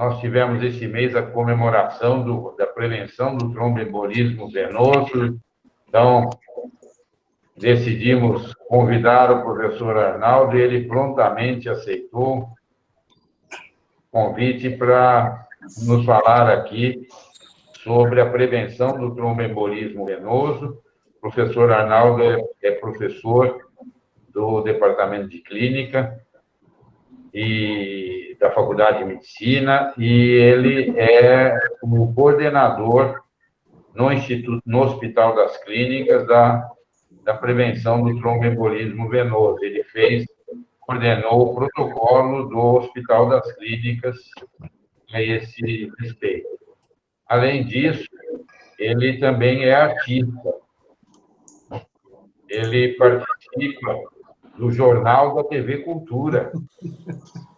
nós tivemos esse mês a comemoração da prevenção do tromboembolismo venoso. Então, decidimos convidar o professor Arnaldo, e ele prontamente aceitou o convite para nos falar aqui sobre a prevenção do tromboembolismo venoso. O professor Arnaldo é professor do Departamento de Clínica e da Faculdade de Medicina, e ele é o coordenador no Hospital das Clínicas da prevenção do tromboembolismo venoso. Ele coordenou o protocolo do Hospital das Clínicas a esse respeito. Além disso, ele também é artista. Ele participa do Jornal da TV Cultura.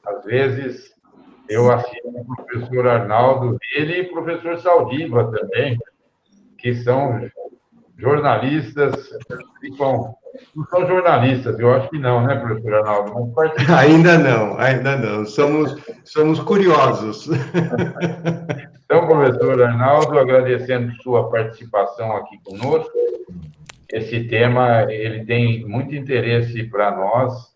Às vezes, eu assisto o professor Arnaldo, ele e o professor Saldiva também, que são jornalistas, não são jornalistas, eu acho que não, né, professor Arnaldo? Ainda não. Somos curiosos. Então, professor Arnaldo, agradecendo sua participação aqui conosco. Esse tema, ele tem muito interesse para nós,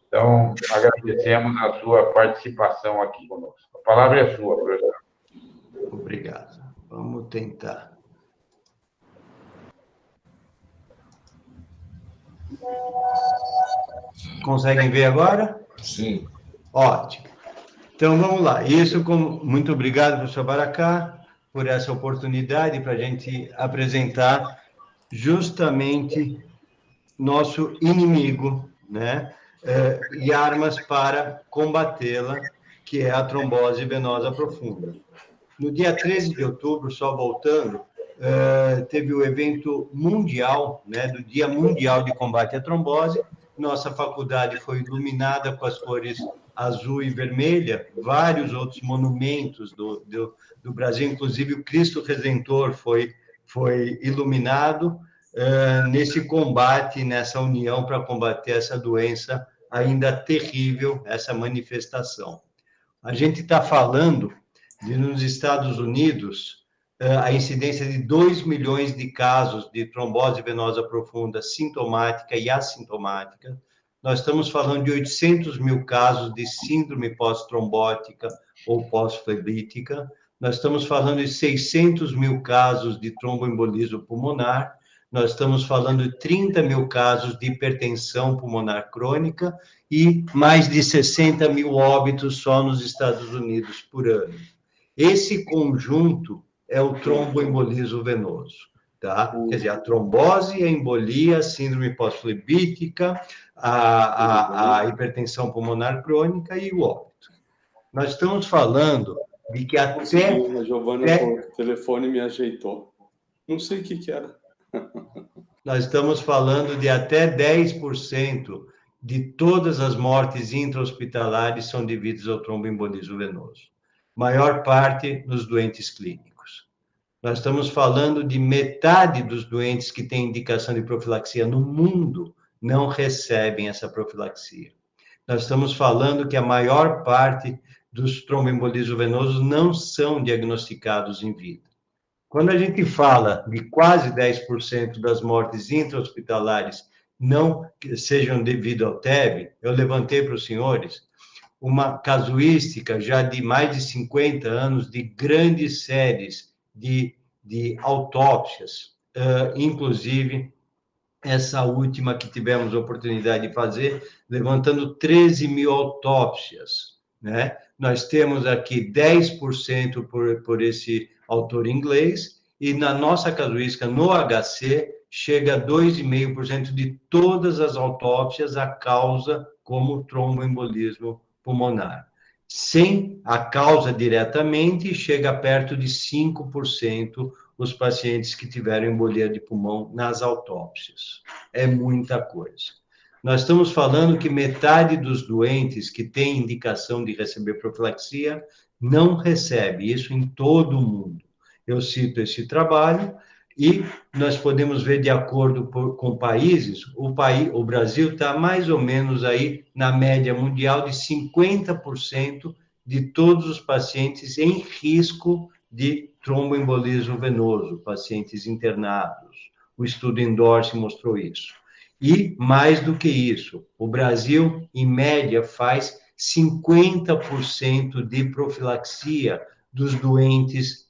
então, agradecemos a sua participação aqui conosco. A palavra é sua, professor. Obrigado. Vamos tentar. Conseguem ver agora? Sim. Ótimo. Então, vamos lá. Muito obrigado, professor Baracá, por essa oportunidade para a gente apresentar justamente nosso inimigo, né? E armas para combatê-la, que é a trombose venosa profunda. No dia 13 de outubro, só voltando, teve o evento mundial, né, do Dia Mundial de Combate à Trombose. Nossa faculdade foi iluminada com as cores azul e vermelha, vários outros monumentos do Brasil, inclusive o Cristo Redentor foi iluminado nesse combate, nessa união para combater essa doença ainda terrível, essa manifestação. A gente está falando nos Estados Unidos, a incidência de 2 milhões de casos de trombose venosa profunda sintomática e assintomática. Nós estamos falando de 800 mil casos de síndrome pós-trombótica ou pós-flebítica. Nós estamos falando de 600 mil casos de tromboembolismo pulmonar. Nós estamos falando de 30 mil casos de hipertensão pulmonar crônica e mais de 60 mil óbitos só nos Estados Unidos por ano. Esse conjunto é o tromboembolismo venoso, tá? Quer dizer, a trombose, a embolia, a síndrome pós-flebítica, a hipertensão pulmonar crônica e o óbito. Nós estamos falando de que até... A Giovana, o telefone me ajeitou. Não sei o que era. Nós estamos falando de até 10% de todas as mortes intra-hospitalares são devidas ao tromboembolismo venoso. Maior parte nos doentes clínicos. Nós estamos falando de metade dos doentes que têm indicação de profilaxia no mundo não recebem essa profilaxia. Nós estamos falando que a maior parte dos tromboembolismos venosos não são diagnosticados em vida. Quando a gente fala de quase 10% das mortes intra-hospitalares não sejam devido ao TEB, eu levantei para os senhores uma casuística já de mais de 50 anos de grandes séries de autópsias, inclusive essa última que tivemos a oportunidade de fazer, levantando 13 mil autópsias, né? Nós temos aqui 10% por esse autor inglês, e na nossa casuística, no HC, chega a 2,5% de todas as autópsias a causa como tromboembolismo pulmonar. Sem a causa diretamente, chega perto de 5% os pacientes que tiveram embolia de pulmão nas autópsias. É muita coisa. Nós estamos falando que metade dos doentes que têm indicação de receber profilaxia não recebe, isso em todo o mundo. Eu cito esse trabalho e nós podemos ver, de acordo com países, o Brasil está mais ou menos aí na média mundial de 50% de todos os pacientes em risco de tromboembolismo venoso, pacientes internados. O estudo Endorse mostrou isso. E, mais do que isso, o Brasil, em média, faz 50% de profilaxia dos doentes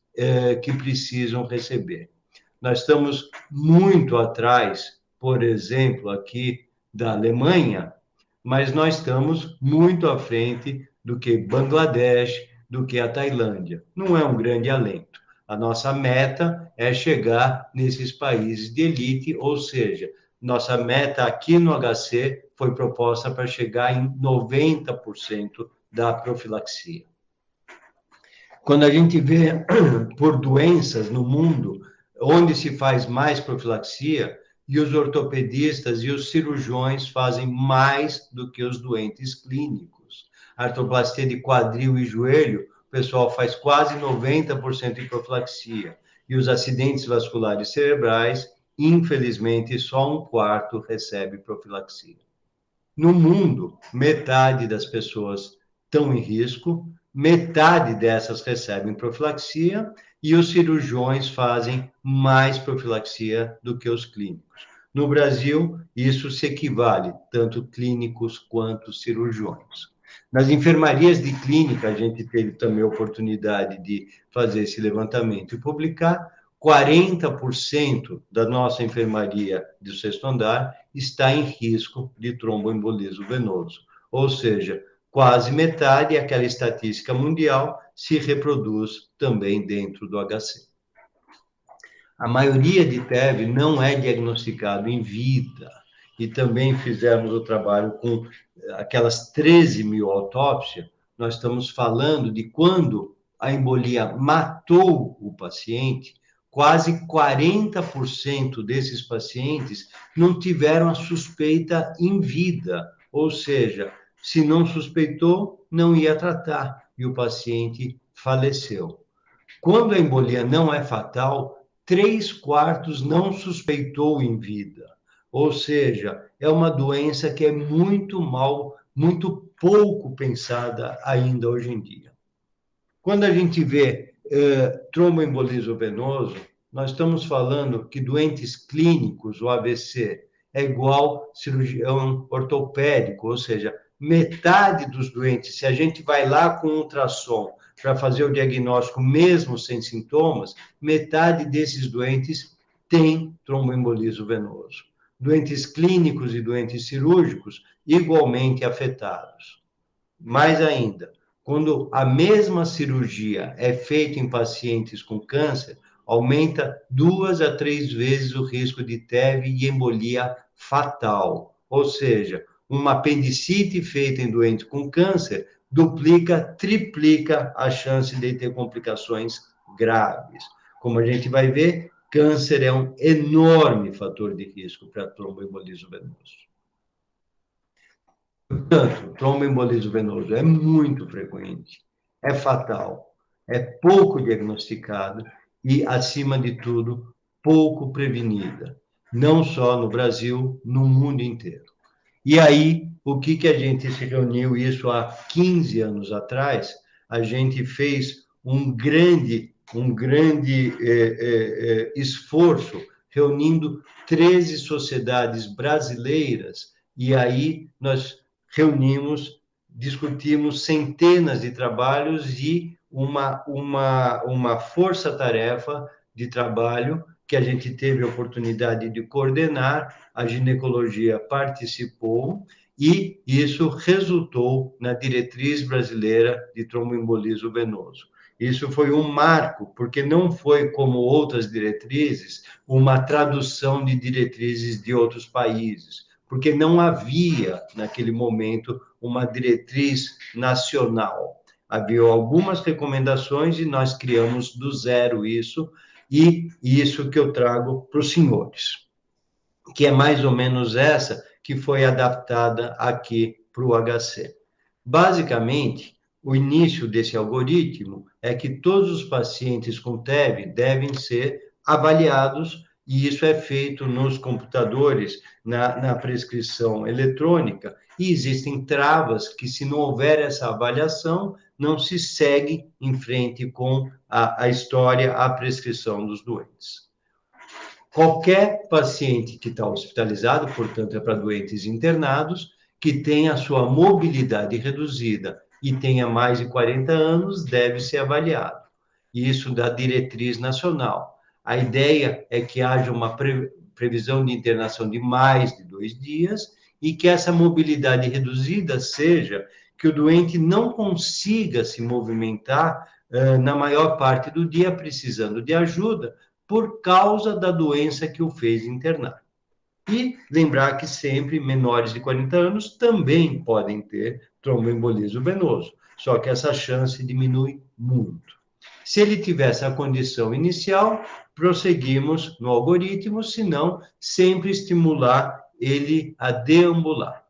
que precisam receber. Nós estamos muito atrás, por exemplo, aqui da Alemanha, mas nós estamos muito à frente do que Bangladesh, do que a Tailândia. Não é um grande alento. A nossa meta é chegar nesses países de elite, ou seja, nossa meta aqui no HC foi proposta para chegar em 90% da profilaxia. Quando a gente vê por doenças no mundo, onde se faz mais profilaxia, e os ortopedistas e os cirurgiões fazem mais do que os doentes clínicos. Artroplastia de quadril e joelho, o pessoal faz quase 90% de profilaxia. E os acidentes vasculares cerebrais, infelizmente, só 1/4 recebe profilaxia. No mundo, metade das pessoas estão em risco, metade dessas recebem profilaxia e os cirurgiões fazem mais profilaxia do que os clínicos. No Brasil, isso se equivale, tanto clínicos quanto cirurgiões. Nas enfermarias de clínica, a gente teve também a oportunidade de fazer esse levantamento e publicar. 40% da nossa enfermaria do sexto andar está em risco de tromboembolismo venoso. Ou seja, quase metade, aquela estatística mundial, se reproduz também dentro do HC. A maioria de TEV não é diagnosticado em vida, e também fizemos o trabalho com aquelas 13 mil autópsias. Nós estamos falando de quando a embolia matou o paciente, quase 40% desses pacientes não tiveram a suspeita em vida, ou seja, se não suspeitou, não ia tratar, e o paciente faleceu. Quando a embolia não é fatal, 3/4 não suspeitou em vida, ou seja, é uma doença que é muito pouco pensada ainda hoje em dia. Quando a gente vê tromboembolismo venoso, nós estamos falando que doentes clínicos, o AVC, é igual cirurgião ortopédico, ou seja, metade dos doentes, se a gente vai lá com ultrassom para fazer o diagnóstico mesmo sem sintomas, metade desses doentes tem tromboembolismo venoso. Doentes clínicos e doentes cirúrgicos igualmente afetados. Mais ainda, quando a mesma cirurgia é feita em pacientes com câncer, aumenta 2 a 3 vezes o risco de TEV e embolia fatal. Ou seja, uma apendicite feita em doente com câncer duplica, triplica a chance de ter complicações graves. Como a gente vai ver, câncer é um enorme fator de risco para tromboembolismo venoso. Portanto, tromboembolismo venoso é muito frequente, é fatal, é pouco diagnosticado e, acima de tudo, pouco prevenida, não só no Brasil, no mundo inteiro. E aí, o que a gente se reuniu, isso há 15 anos atrás, a gente fez um grande esforço, reunindo 13 sociedades brasileiras, e aí nós reunimos, discutimos centenas de trabalhos e uma força-tarefa de trabalho que a gente teve a oportunidade de coordenar, a ginecologia participou, e isso resultou na diretriz brasileira de tromboembolismo venoso. Isso foi um marco, porque não foi como outras diretrizes, uma tradução de diretrizes de outros países, porque não havia, naquele momento, uma diretriz nacional. Havia algumas recomendações e nós criamos do zero isso, e isso que eu trago para os senhores, que é mais ou menos essa que foi adaptada aqui para o HC. Basicamente, o início desse algoritmo é que todos os pacientes com TEV devem ser avaliados e isso é feito nos computadores, na prescrição eletrônica, e existem travas que, se não houver essa avaliação, não se segue em frente com a história, a prescrição dos doentes. Qualquer paciente que está hospitalizado, portanto, é para doentes internados, que tenha a sua mobilidade reduzida e tenha mais de 40 anos, deve ser avaliado. Isso da diretriz nacional. A ideia é que haja uma previsão de internação de mais de 2 dias e que essa mobilidade reduzida seja que o doente não consiga se movimentar na maior parte do dia, precisando de ajuda, por causa da doença que o fez internar. E lembrar que sempre menores de 40 anos também podem ter tromboembolismo venoso, só que essa chance diminui muito. Se ele tiver essa condição inicial, prosseguimos no algoritmo, senão sempre estimular ele a deambular.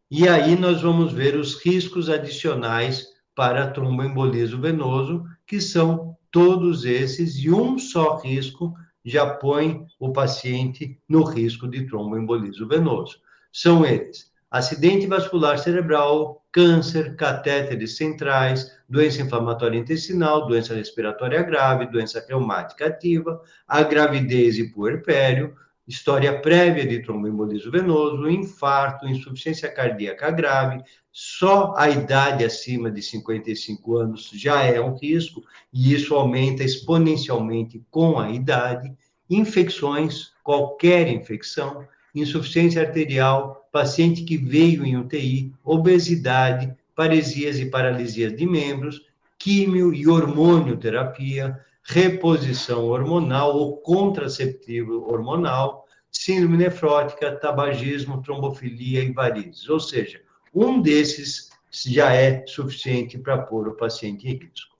E aí nós vamos ver os riscos adicionais para tromboembolismo venoso, que são todos esses, e um só risco já põe o paciente no risco de tromboembolismo venoso. São eles: acidente vascular cerebral, câncer, catéteres centrais, doença inflamatória intestinal, doença respiratória grave, doença reumática ativa, a gravidez e puerpério, história prévia de tromboembolismo venoso, infarto, insuficiência cardíaca grave. Só a idade acima de 55 anos já é um risco, e isso aumenta exponencialmente com a idade. Infecções, qualquer infecção, insuficiência arterial, paciente que veio em UTI, obesidade, paresias e paralisias de membros, químio e hormonioterapia, reposição hormonal ou contraceptivo hormonal, síndrome nefrótica, tabagismo, trombofilia e varizes. Ou seja, um desses já é suficiente para pôr o paciente em risco.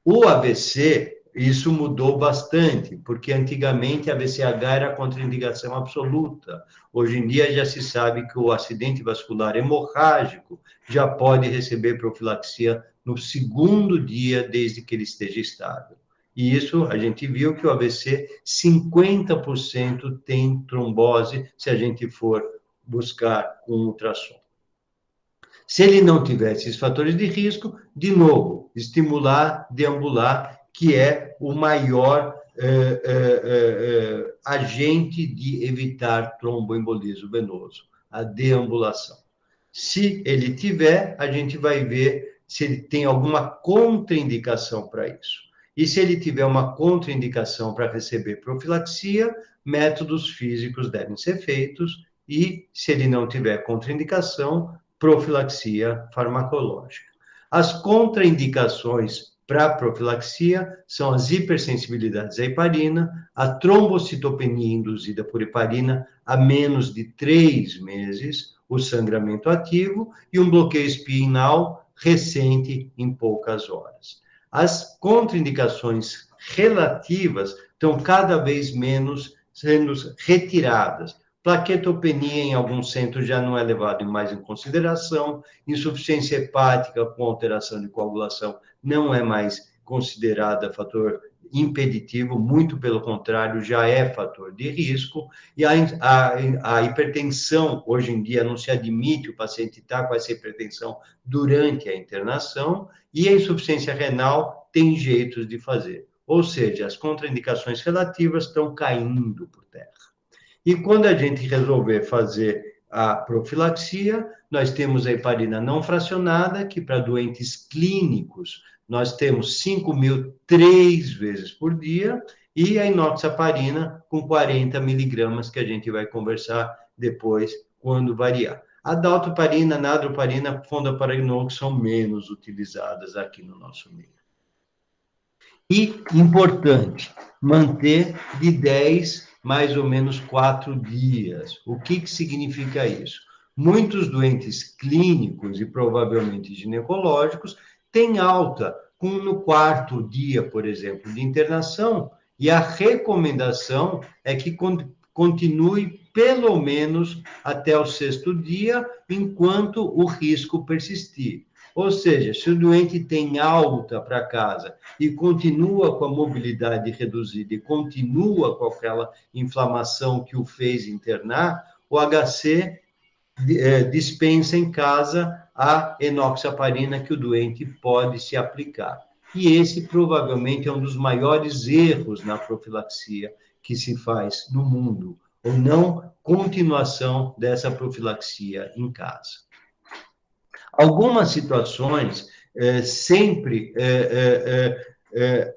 O AVC, isso mudou bastante, porque antigamente a AVC-H era contraindicação absoluta. Hoje em dia já se sabe que o acidente vascular hemorrágico já pode receber profilaxia no 2º dia desde que ele esteja estável. E isso, a gente viu que o AVC, 50% tem trombose, se a gente for buscar um ultrassom. Se ele não tiver esses fatores de risco, de novo, estimular, deambular, que é o maior agente de evitar tromboembolismo venoso, a deambulação. Se ele tiver, a gente vai ver se ele tem alguma contraindicação para isso. E se ele tiver uma contraindicação para receber profilaxia, métodos físicos devem ser feitos, e se ele não tiver contraindicação, profilaxia farmacológica. As contraindicações para profilaxia são as hipersensibilidades à heparina, a trombocitopenia induzida por heparina a menos de 3 meses, o sangramento ativo e um bloqueio espinal recente em poucas horas. As contraindicações relativas estão cada vez menos sendo retiradas. Plaquetopenia em alguns centros já não é levado mais em consideração, insuficiência hepática com alteração de coagulação não é mais considerada fator impeditivo, muito pelo contrário, já é fator de risco, e a hipertensão, hoje em dia, não se admite o paciente estar com essa hipertensão durante a internação, e a insuficiência renal tem jeitos de fazer. Ou seja, as contraindicações relativas estão caindo por terra. E quando a gente resolver fazer a profilaxia, nós temos a heparina não fracionada, que para doentes clínicos nós temos 5.000 3 vezes por dia, e a inoxaparina com 40 miligramas, que a gente vai conversar depois, quando variar. A daltoparina, nadroparina, fondaparinol são menos utilizadas aqui no nosso meio. E, importante, manter de 10, mais ou menos 4 dias. O que significa isso? Muitos doentes clínicos e provavelmente ginecológicos têm alta no 4º dia, por exemplo, de internação, e a recomendação é que continue pelo menos até o 6º dia, enquanto o risco persistir. Ou seja, se o doente tem alta para casa e continua com a mobilidade reduzida e continua com aquela inflamação que o fez internar, o HC dispensa em casa a enoxaparina que o doente pode se aplicar. E esse provavelmente é um dos maiores erros na profilaxia que se faz no mundo, ou não continuação dessa profilaxia em casa. Algumas situações sempre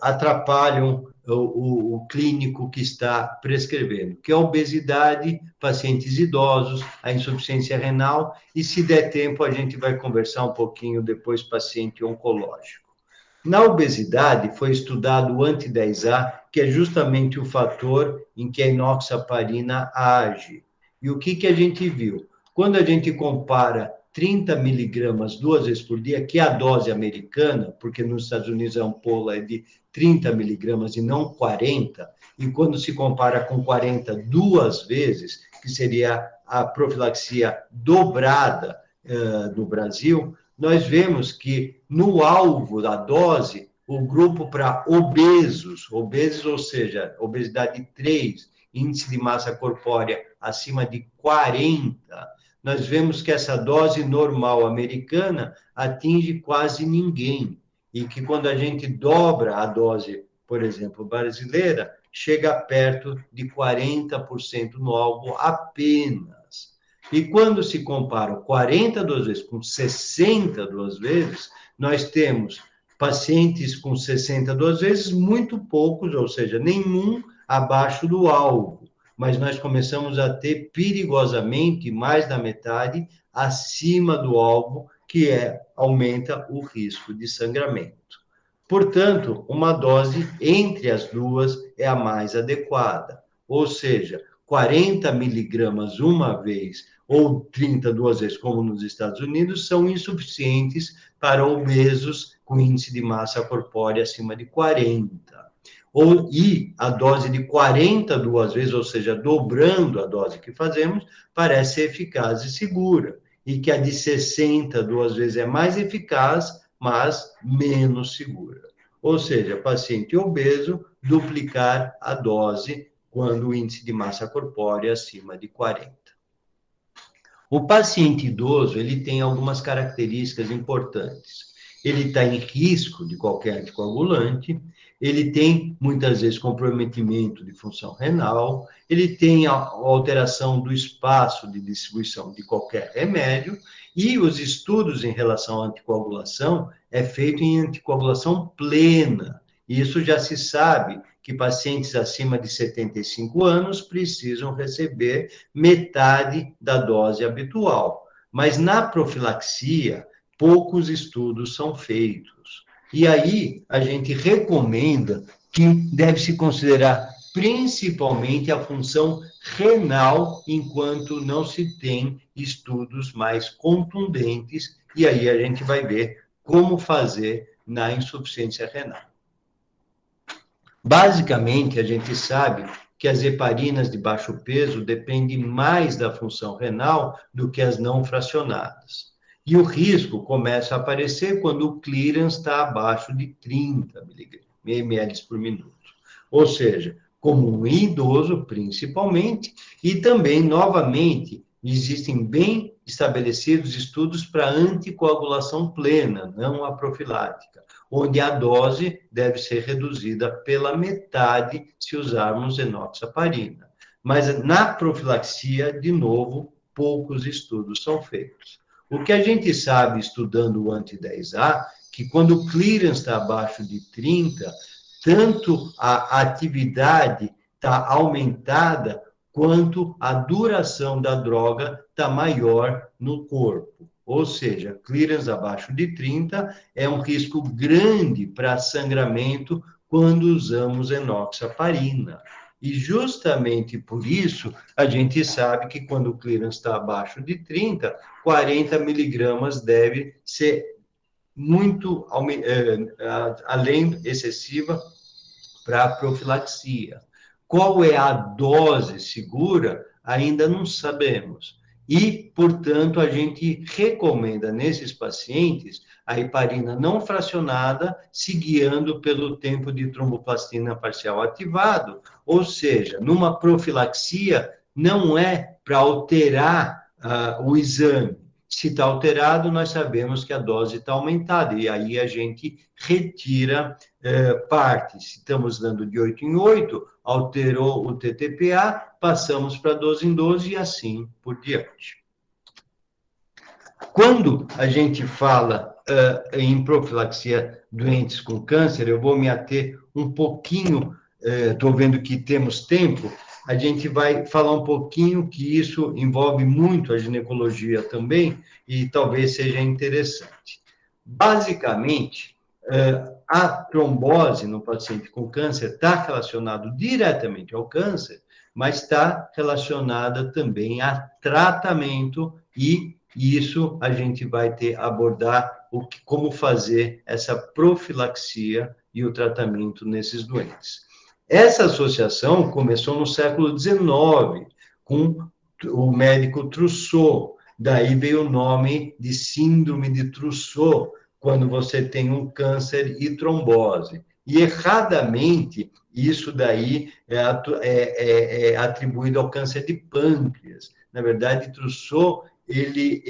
atrapalham o clínico que está prescrevendo, que é a obesidade, pacientes idosos, a insuficiência renal, e se der tempo a gente vai conversar um pouquinho depois paciente oncológico. Na obesidade foi estudado o anti-10A, que é justamente o fator em que a enoxaparina age. E o que a gente viu? Quando a gente compara 30 miligramas 2 vezes por dia, que é a dose americana, porque nos Estados Unidos a ampola é de 30 miligramas e não 40, e quando se compara com 40 2 vezes, que seria a profilaxia dobrada no Brasil, nós vemos que no alvo da dose, o grupo para obesos, ou seja, obesidade 3, índice de massa corpórea acima de 40, nós vemos que essa dose normal americana atinge quase ninguém. E que quando a gente dobra a dose, por exemplo, brasileira, chega perto de 40% no alvo apenas. E quando se compara 40 duas vezes com 60 duas vezes, nós temos pacientes com 60 duas vezes, muito poucos, ou seja, nenhum abaixo do alvo. Mas nós começamos a ter perigosamente mais da metade acima do alvo, que aumenta o risco de sangramento. Portanto, uma dose entre as duas é a mais adequada, ou seja, 40 miligramas uma vez ou 30 duas vezes, como nos Estados Unidos, são insuficientes para obesos com índice de massa corpórea acima de 40. E a dose de 40 duas vezes, ou seja, dobrando a dose que fazemos, parece ser eficaz e segura. E que a de 60 duas vezes é mais eficaz, mas menos segura. Ou seja, paciente obeso, duplicar a dose quando o índice de massa corpórea é acima de 40. O paciente idoso, ele tem algumas características importantes. Ele está em risco de qualquer anticoagulante, ele tem, muitas vezes, comprometimento de função renal, ele tem a alteração do espaço de distribuição de qualquer remédio, e os estudos em relação à anticoagulação é feito em anticoagulação plena. Isso já se sabe que pacientes acima de 75 anos precisam receber metade da dose habitual. Mas na profilaxia, poucos estudos são feitos. E aí, a gente recomenda que deve-se considerar principalmente a função renal, enquanto não se tem estudos mais contundentes, e aí a gente vai ver como fazer na insuficiência renal. Basicamente, a gente sabe que as heparinas de baixo peso dependem mais da função renal do que as não fracionadas. E o risco começa a aparecer quando o clearance está abaixo de 30 ml por minuto. Ou seja, comum em idoso, principalmente, e também, novamente, existem bem estabelecidos estudos para anticoagulação plena, não a profilática, onde a dose deve ser reduzida pela metade se usarmos enoxaparina. Mas na profilaxia, de novo, poucos estudos são feitos. O que a gente sabe, estudando o anti-10A, que quando o clearance está abaixo de 30, tanto a atividade está aumentada, quanto a duração da droga está maior no corpo. Ou seja, clearance abaixo de 30 é um risco grande para sangramento quando usamos enoxaparina. E justamente por isso, a gente sabe que quando o clearance está abaixo de 30, 40 miligramas deve ser muito além excessiva para a profilaxia. Qual é a dose segura? Ainda não sabemos. E, portanto, a gente recomenda nesses pacientes a heparina não fracionada, se guiando pelo tempo de tromboplastina parcial ativado, ou seja, numa profilaxia, não é para alterar o exame. Se está alterado, nós sabemos que a dose está aumentada, e aí a gente retira parte. Se estamos dando de 8 em 8, alterou o TTPA, passamos para 12 em 12 e assim por diante. Quando a gente fala em profilaxia doentes com câncer, eu vou me ater um pouquinho, estou vendo que temos tempo, a gente vai falar um pouquinho que isso envolve muito a ginecologia também, e talvez seja interessante. Basicamente, a trombose no paciente com câncer está relacionado diretamente ao câncer, mas está relacionada também a tratamento, e isso a gente vai abordar como fazer essa profilaxia e o tratamento nesses doentes. Essa associação começou no século XIX, com o médico Trousseau. Daí veio o nome de síndrome de Trousseau, quando você tem um câncer e trombose. E, erradamente, isso daí é atribuído ao câncer de pâncreas. Na verdade, Trousseau, ele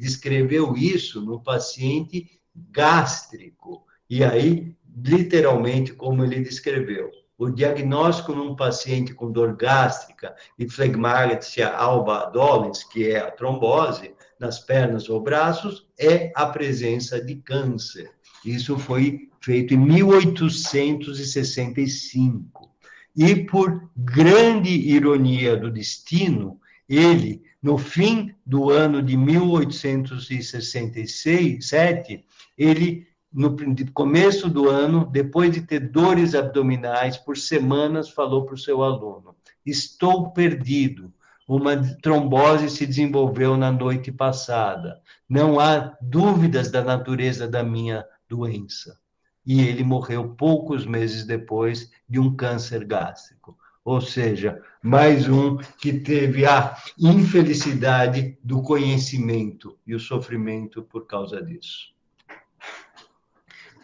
descreveu isso no paciente gástrico. E aí, literalmente, como ele descreveu, o diagnóstico num paciente com dor gástrica e flegmátia alba dolens, que é a trombose nas pernas ou braços, é a presença de câncer. Isso foi feito em 1865. E, por grande ironia do destino, ele, no fim do ano de 1867, ele, no começo do ano, depois de ter dores abdominais por semanas, falou para o seu aluno: estou perdido, uma trombose se desenvolveu na noite passada, não há dúvidas da natureza da minha doença. E ele morreu poucos meses depois de um câncer gástrico. Ou seja, mais um que teve a infelicidade do conhecimento e o sofrimento por causa disso.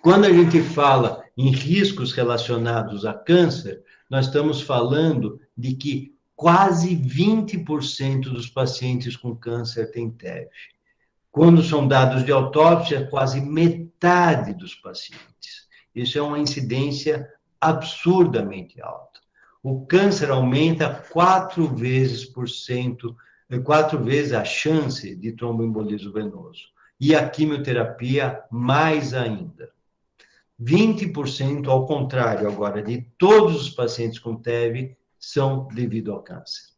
Quando a gente fala em riscos relacionados a câncer, nós estamos falando de que quase 20% dos pacientes com câncer têm TEV. Quando são dados de autópsia, quase metade dos pacientes. Isso é uma incidência absurdamente alta. O câncer aumenta 4 vezes a chance de tromboembolismo venoso. E a quimioterapia, mais ainda. 20%, ao contrário agora, de todos os pacientes com TEV são devido ao câncer.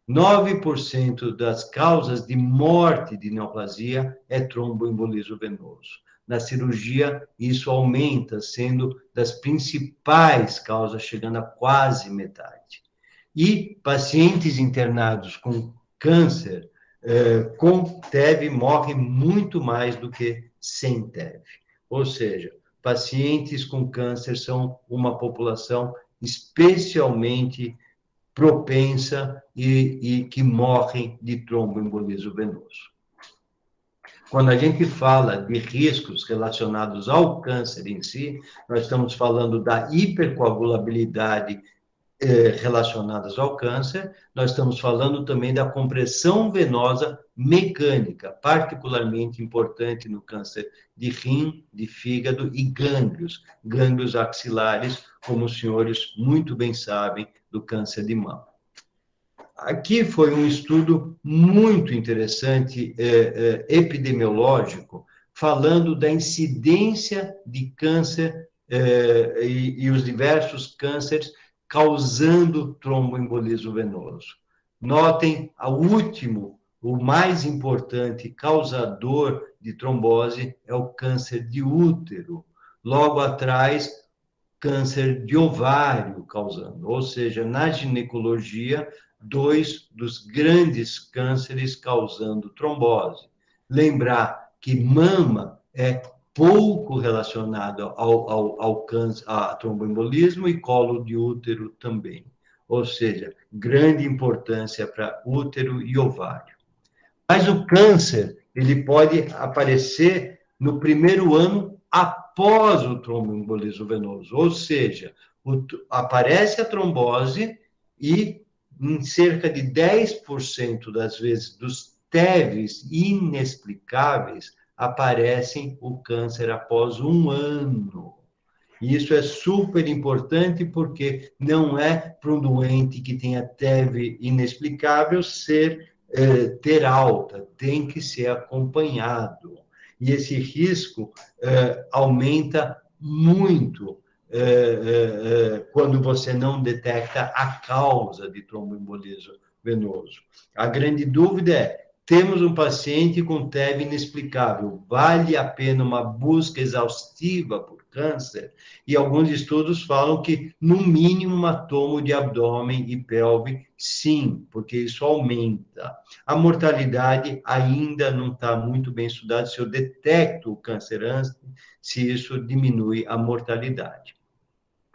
9% das causas de morte de neoplasia é tromboembolismo venoso. Na cirurgia, isso aumenta, sendo das principais causas, chegando a quase metade. E pacientes internados com câncer, com TEV, morrem muito mais do que sem TEV. Ou seja, pacientes com câncer são uma população especialmente propensa e que morrem de tromboembolismo venoso. Quando a gente fala de riscos relacionados ao câncer em si, nós estamos falando da hipercoagulabilidade relacionadas ao câncer, nós estamos falando também da compressão venosa mecânica, particularmente importante no câncer de rim, de fígado e gânglios axilares, como os senhores muito bem sabem, do câncer de mama. Aqui foi um estudo muito interessante, epidemiológico, falando da incidência de câncer e os diversos cânceres causando tromboembolismo venoso. Notem, o mais importante causador de trombose é o câncer de útero. Logo atrás, câncer de ovário causando. Ou seja, na ginecologia, 2 dos grandes cânceres causando trombose. Lembrar que mama é pouco relacionado ao câncer, a tromboembolismo, e colo de útero também. ou seja, grande importância para útero e ovário. Mas o câncer, ele pode aparecer no primeiro ano após o tromboembolismo venoso, ou seja, aparece a trombose e em cerca de 10% das vezes dos TEVs inexplicáveis aparecem o câncer após um ano. E isso é super importante porque não é para um doente que tenha TEV inexplicável ter alta, tem que ser acompanhado. E esse risco aumenta muito quando você não detecta a causa de tromboembolismo venoso. A grande dúvida é, temos um paciente com TEV inexplicável, vale a pena uma busca exaustiva por câncer? E alguns estudos falam que, no mínimo, uma tomo de abdômen e pelve, sim, porque isso aumenta. A mortalidade ainda não está muito bem estudada, se eu detecto o câncer antes, se isso diminui a mortalidade.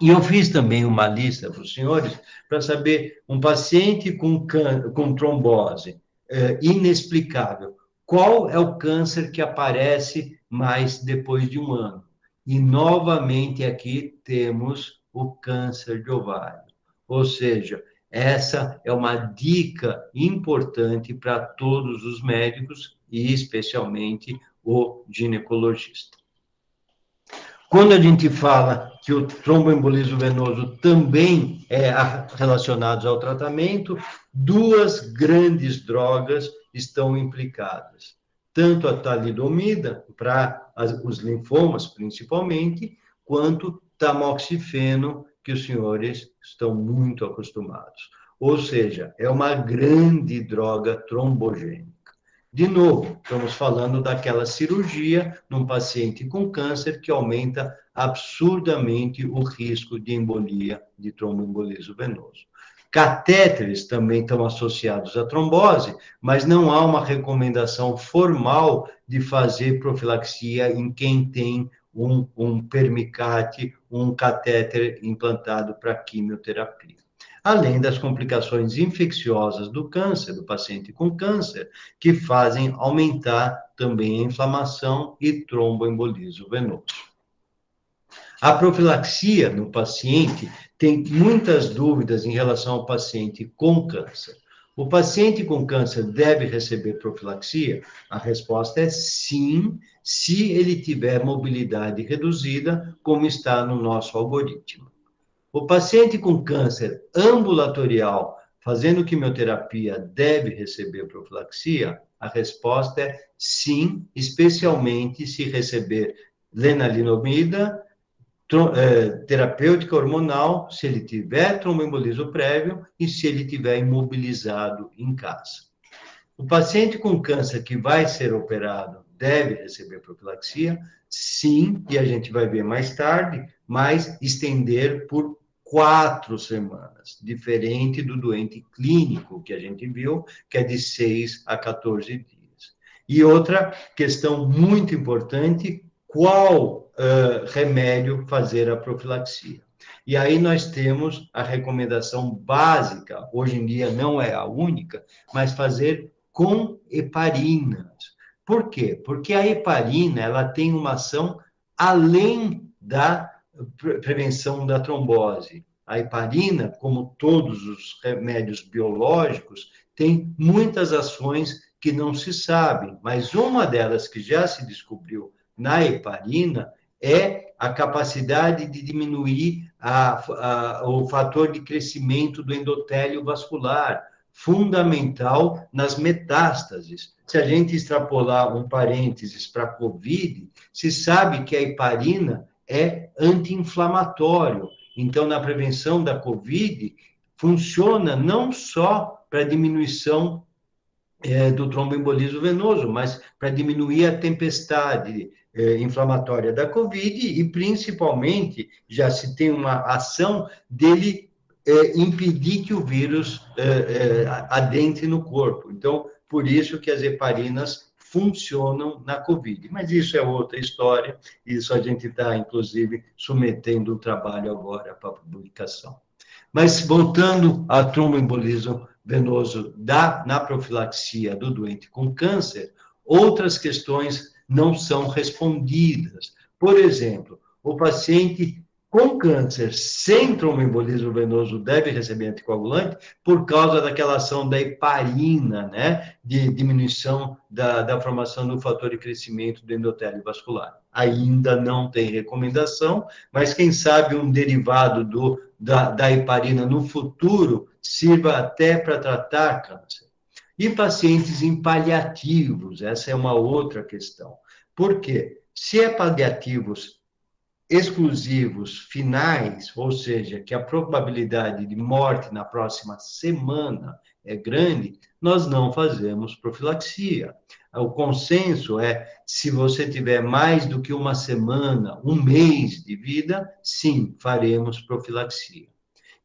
E eu fiz também uma lista para os senhores, para saber, um paciente com trombose inexplicável, qual é o câncer que aparece mais depois de um ano? E, novamente, aqui temos o câncer de ovário. Ou seja, essa é uma dica importante para todos os médicos e, especialmente, o ginecologista. Quando a gente fala que o tromboembolismo venoso também é relacionado ao tratamento, duas grandes drogas estão implicadas. Tanto a talidomida, para os linfomas principalmente, quanto tamoxifeno, que os senhores estão muito acostumados. Ou seja, é uma grande droga trombogênica. De novo, estamos falando daquela cirurgia num paciente com câncer que aumenta absurdamente o risco de embolia, de tromboembolismo venoso. Catéteres também estão associados à trombose, mas não há uma recomendação formal de fazer profilaxia em quem tem um permicate, um catéter implantado para quimioterapia. Além das complicações infecciosas do câncer, do paciente com câncer, que fazem aumentar também a inflamação e tromboembolismo venoso. A profilaxia no paciente tem muitas dúvidas em relação ao paciente com câncer. O paciente com câncer deve receber profilaxia? A resposta é sim, se ele tiver mobilidade reduzida, como está no nosso algoritmo. O paciente com câncer ambulatorial fazendo quimioterapia deve receber profilaxia? A resposta é sim, especialmente se receber lenalidomida, terapêutica hormonal, se ele tiver tromboembolismo prévio e se ele tiver imobilizado em casa. O paciente com câncer que vai ser operado deve receber profilaxia? Sim, e a gente vai ver mais tarde, mas estender por 4 semanas, diferente do doente clínico que a gente viu, que é de 6 a 14 dias. E outra questão muito importante, qual remédio fazer a profilaxia? E aí nós temos a recomendação básica, hoje em dia não é a única, mas fazer com heparinas. Por quê? Porque a heparina, ela tem uma ação além da prevenção da trombose. A heparina, como todos os remédios biológicos, tem muitas ações que não se sabem, mas uma delas que já se descobriu na heparina é a capacidade de diminuir o fator de crescimento do endotélio vascular, fundamental nas metástases. Se a gente extrapolar um parênteses para a COVID, se sabe que a heparina é anti-inflamatório. Então, na prevenção da COVID, funciona não só para diminuição do tromboembolismo venoso, mas para diminuir a tempestade inflamatória da COVID e, principalmente, já se tem uma ação dele impedir que o vírus adentre no corpo. Então, por isso que as heparinas funcionam na COVID. Mas isso é outra história, isso a gente está, inclusive, submetendo o trabalho agora para publicação. Mas, voltando a tromboembolismo venoso na profilaxia do doente com câncer, outras questões não são respondidas. Por exemplo, o paciente com câncer sem tromboembolismo venoso deve receber anticoagulante por causa daquela ação da heparina, né, de diminuição da formação do fator de crescimento do endotélio vascular. Ainda não tem recomendação, mas quem sabe um derivado da heparina no futuro sirva até para tratar câncer. E pacientes em paliativos, essa é uma outra questão. Por quê? Se é paliativos exclusivos finais, ou seja, que a probabilidade de morte na próxima semana é grande, nós não fazemos profilaxia. O consenso é, se você tiver mais do que uma semana, um mês de vida, sim, faremos profilaxia.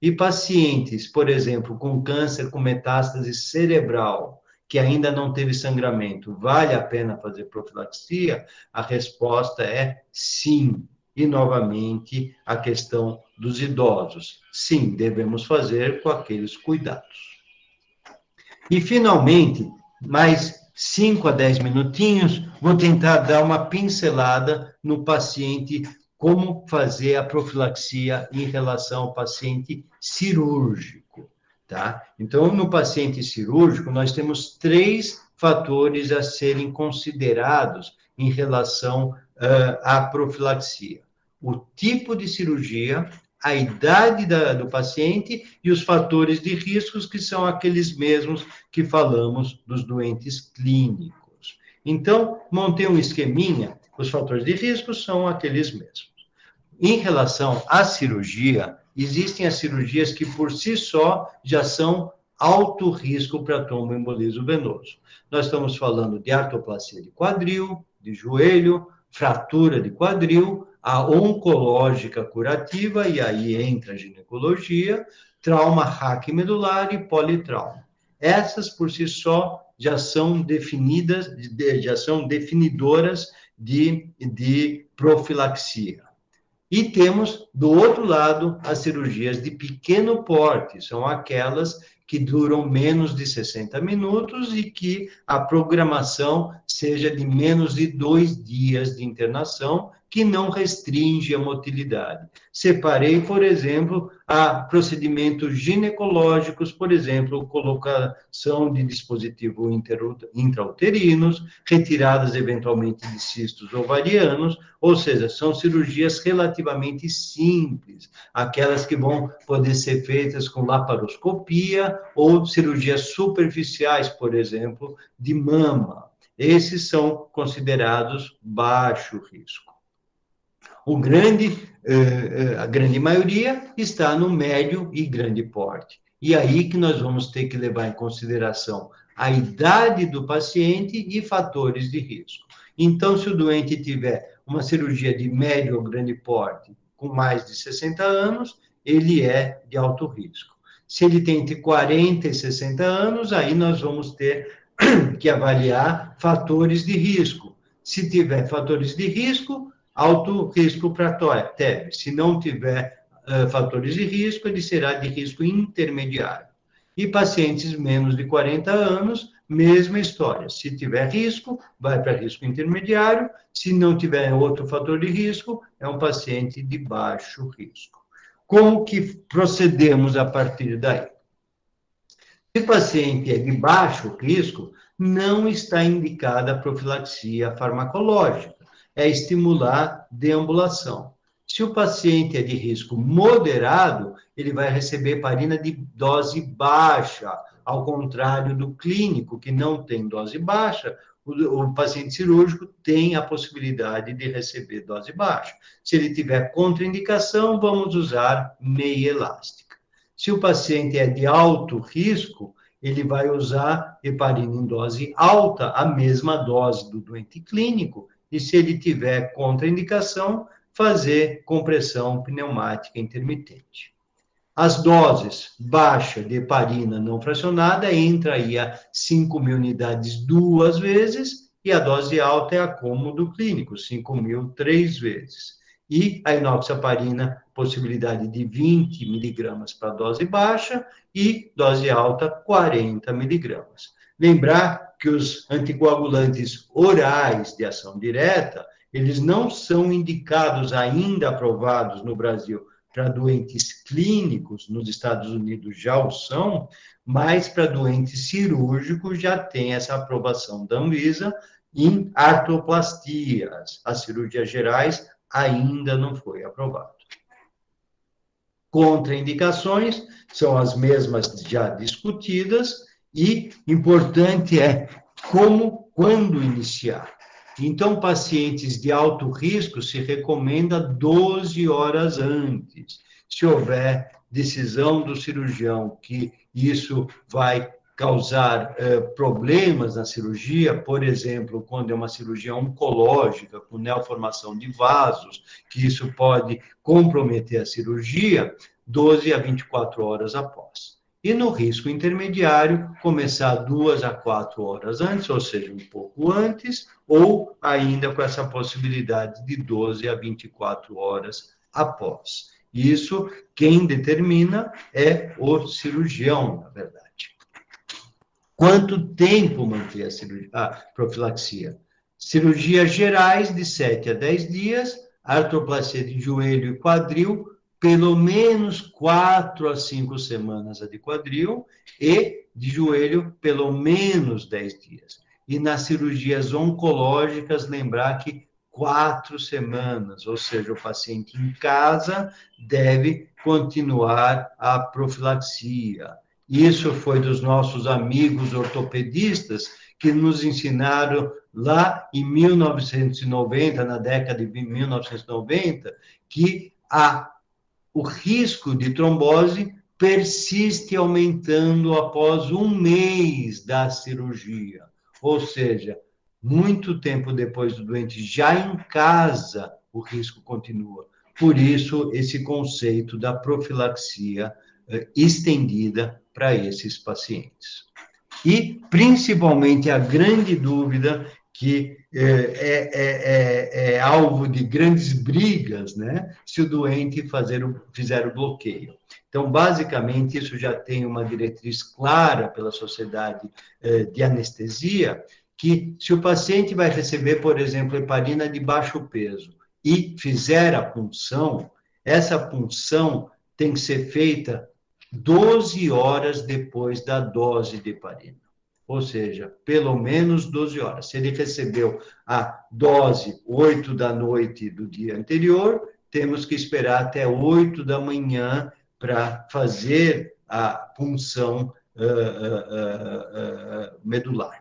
E pacientes, por exemplo, com câncer com metástase cerebral, que ainda não teve sangramento, vale a pena fazer profilaxia? A resposta é sim. E, novamente, a questão dos idosos. Sim, devemos fazer com aqueles cuidados. E, finalmente, mais 5 a 10 minutinhos, vou tentar dar uma pincelada no paciente, como fazer a profilaxia em relação ao paciente cirúrgico, tá? Então, no paciente cirúrgico, nós temos 3 fatores a serem considerados em relação à profilaxia: o tipo de cirurgia, a idade do paciente e os fatores de riscos, que são aqueles mesmos que falamos dos doentes clínicos. Então, montei um esqueminha, os fatores de risco são aqueles mesmos. Em relação à cirurgia, existem as cirurgias que, por si só, já são alto risco para tromboembolismo venoso. Nós estamos falando de artroplastia de quadril, de joelho, fratura de quadril, a oncológica curativa, e aí entra a ginecologia, trauma raquimedular e politrauma. Essas, por si só, já são definidoras de profilaxia. E temos, do outro lado, as cirurgias de pequeno porte, são aquelas que duram menos de 60 minutos e que a programação seja de menos de 2 dias de internação, que não restringe a motilidade. Separei, por exemplo, a procedimentos ginecológicos, por exemplo, colocação de dispositivos intrauterinos, retiradas eventualmente de cistos ovarianos, ou seja, são cirurgias relativamente simples, aquelas que vão poder ser feitas com laparoscopia ou cirurgias superficiais, por exemplo, de mama. Esses são considerados baixo risco. A grande maioria está no médio e grande porte. E aí que nós vamos ter que levar em consideração a idade do paciente e fatores de risco. Então, se o doente tiver uma cirurgia de médio ou grande porte com mais de 60 anos, ele é de alto risco. Se ele tem entre 40 e 60 anos, aí nós vamos ter que avaliar fatores de risco. Se tiver fatores de risco, alto risco para TEV. Se não tiver fatores de risco, ele será de risco intermediário. E pacientes menos de 40 anos, mesma história. Se tiver risco, vai para risco intermediário. Se não tiver outro fator de risco, é um paciente de baixo risco. Como que procedemos a partir daí? Se o paciente é de baixo risco, não está indicada a profilaxia farmacológica, é estimular deambulação. Se o paciente é de risco moderado, ele vai receber heparina de dose baixa, ao contrário do clínico, que não tem dose baixa, o paciente cirúrgico tem a possibilidade de receber dose baixa. Se ele tiver contraindicação, vamos usar meia elástica. Se o paciente é de alto risco, ele vai usar heparina em dose alta, a mesma dose do doente clínico, e se ele tiver contraindicação, fazer compressão pneumática intermitente. As doses baixa de heparina não fracionada entra aí a 5.000 unidades 2 vezes, e a dose alta é a cômodo clínico, 5.000 3 vezes. e a enoxaparina, possibilidade de 20 miligramas para dose baixa e dose alta, 40 miligramas. Lembrar que os anticoagulantes orais de ação direta, eles não são indicados ainda aprovados no Brasil para doentes clínicos, nos Estados Unidos já o são, mas para doentes cirúrgicos já tem essa aprovação da Anvisa em artroplastias. As cirurgias gerais ainda não foi aprovado. Contraindicações são as mesmas já discutidas e importante é como, quando iniciar. Então, pacientes de alto risco se recomenda 12 horas antes. Se houver decisão do cirurgião que isso vai causar problemas na cirurgia, por exemplo, quando é uma cirurgia oncológica, com neoformação de vasos, que isso pode comprometer a cirurgia, 12 a 24 horas após. E no risco intermediário, começar 2 a 4 horas antes, ou seja, um pouco antes, ou ainda com essa possibilidade de 12 a 24 horas após. Isso, quem determina é o cirurgião, na verdade. Quanto tempo manter a profilaxia? Cirurgias gerais, de 7 a 10 dias, artroplastia de joelho e quadril, pelo menos 4 a 5 semanas a de quadril, e de joelho, pelo menos 10 dias. E nas cirurgias oncológicas, lembrar que 4 semanas, ou seja, o paciente em casa deve continuar a profilaxia. Isso foi dos nossos amigos ortopedistas que nos ensinaram lá em 1990, na década de 1990, que o risco de trombose persiste aumentando após 1 mês da cirurgia. Ou seja, muito tempo depois do doente já em casa, o risco continua. Por isso, esse conceito da profilaxia estendida para esses pacientes. E, principalmente, a grande dúvida que é alvo de grandes brigas, né? Se o doente fizer o bloqueio. Então, basicamente, isso já tem uma diretriz clara pela Sociedade de Anestesia, que se o paciente vai receber, por exemplo, heparina de baixo peso e fizer a punção, essa punção tem que ser feita 12 horas depois da dose de heparina. Ou seja, pelo menos 12 horas. Se ele recebeu a dose 8 da noite do dia anterior, temos que esperar até 8 da manhã para fazer a punção medular.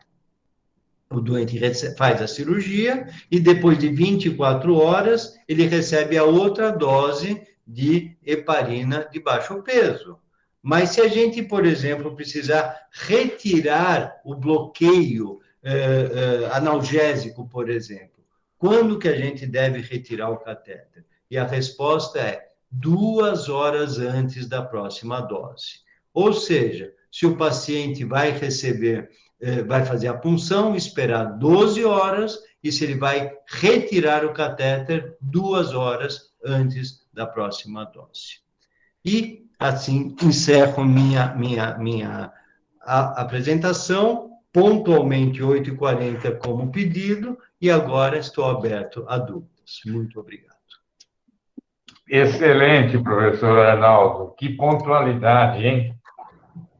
O doente faz a cirurgia e depois de 24 horas ele recebe a outra dose de heparina de baixo peso. Mas se a gente, por exemplo, precisar retirar o bloqueio analgésico, por exemplo, quando que a gente deve retirar o catéter? E a resposta é 2 horas antes da próxima dose. Ou seja, se o paciente vai fazer a punção, esperar 12 horas, e se ele vai retirar o catéter 2 horas antes da próxima dose. E assim encerro minha apresentação, pontualmente 8h40 como pedido, e agora estou aberto a dúvidas. Muito obrigado. Excelente, professor Arnaldo. Que pontualidade, hein?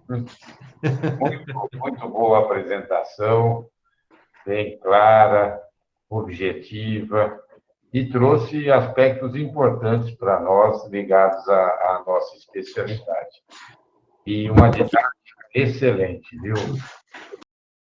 Muito boa apresentação, bem clara, objetiva, e trouxe aspectos importantes para nós ligados à nossa especialidade. E uma didática excelente, viu?